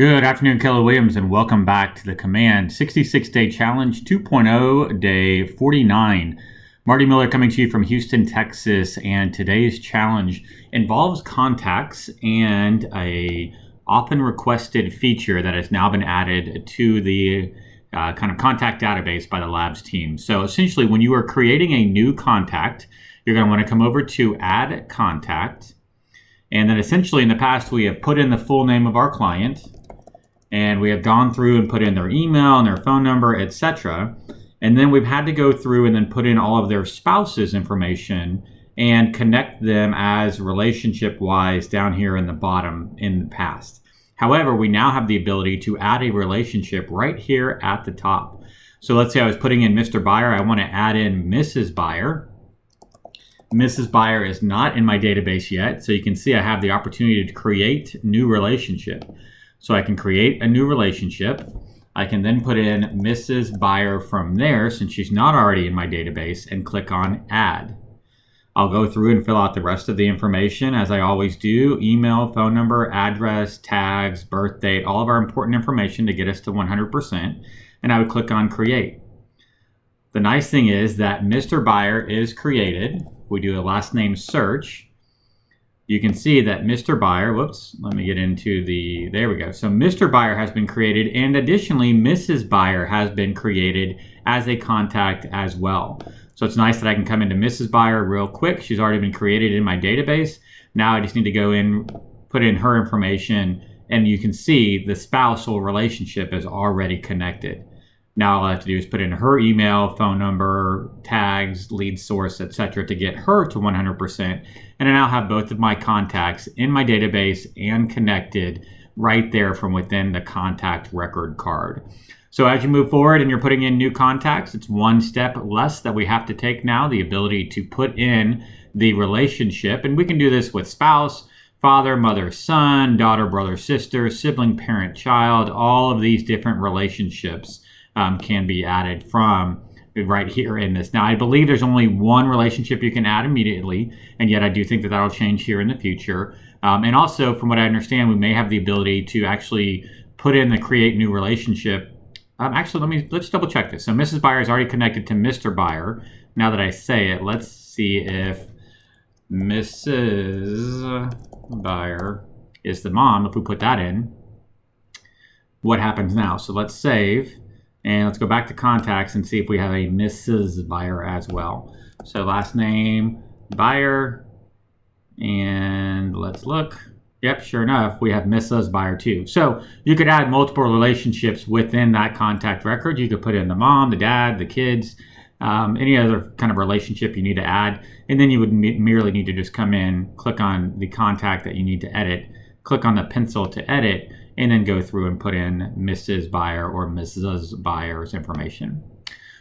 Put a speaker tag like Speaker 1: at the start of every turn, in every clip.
Speaker 1: Good afternoon, Keller Williams, and welcome back to the Command 66-Day Challenge 2.0, Day 49. Marty Miller coming to you from Houston, Texas, and today's challenge involves contacts and a often requested feature that has now been added to the kind of contact database by the labs team. So essentially, when you are creating a new contact, you're going to want to come over to Add Contact. And then essentially in the past, we have put in the full name of our client, and we have gone through and put in their email and their phone number, etc. And then we've had to go through and then put in all of their spouse's information and connect them as relationship-wise down here in the bottom in the past. However, we now have the ability to add a relationship right here at the top. So let's say I was putting in Mr. Buyer. I want to add in Mrs. Buyer. Mrs. Buyer is not in my database yet, so you can see I have the opportunity to create new relationship. So I can create a new relationship. I can then put in Mrs. Buyer from there, since she's not already in my database, and click on Add. I'll go through and fill out the rest of the information as I always do: email, phone number, address, tags, birth date, all of our important information to get us to 100%. And I would click on Create. The nice thing is that Mr. Buyer is created. We do a last name search. You can see that Mr. Buyer, let me get into there we go. So Mr. Buyer has been created, and additionally, Mrs. Buyer has been created as a contact as well. So it's nice that I can come into Mrs. Buyer real quick. She's already been created in my database. Now I just need to go in, put in her information, and you can see the spousal relationship is already connected. Now all I have to do is put in her email, phone number, tags, lead source, etc. to get her to 100%. And I now have both of my contacts in my database and connected right there from within the contact record card. So as you move forward and you're putting in new contacts, it's one step less that we have to take now, the ability to put in the relationship. And we can do this with spouse, father, mother, son, daughter, brother, sister, sibling, parent, child. All of these different relationships can be added from right here in this. Now, I believe there's only one relationship you can add immediately, and yet I do think that that'll change here in the future. And also, from what I understand, we may have the ability to actually put in the create new relationship. Let's double check this. So Mrs. Buyer is already connected to Mr. Buyer. Now that I say it, let's see if Mrs. Buyer is the mom. If we put that in, what happens now? So let's save. And let's go back to contacts and see if we have a Mrs. Buyer as well. So last name, Buyer, and let's look. Yep, sure enough, we have Mrs. Buyer too. So you could add multiple relationships within that contact record. You could put in the mom, the dad, the kids, any other kind of relationship you need to add. And then you would merely need to just come in, click on the contact that you need to edit, click on the pencil to edit, and then go through and put in Mrs. Buyer or Mrs. Buyer's information.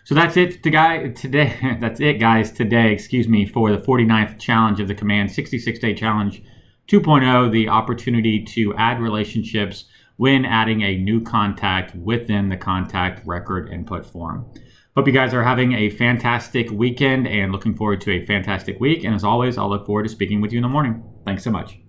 Speaker 1: So that's it today. That's it, guys, today, for the 49th challenge of the Command 66-Day Challenge 2.0, the opportunity to add relationships when adding a new contact within the contact record input form. Hope you guys are having a fantastic weekend and looking forward to a fantastic week. And as always, I'll look forward to speaking with you in the morning. Thanks so much.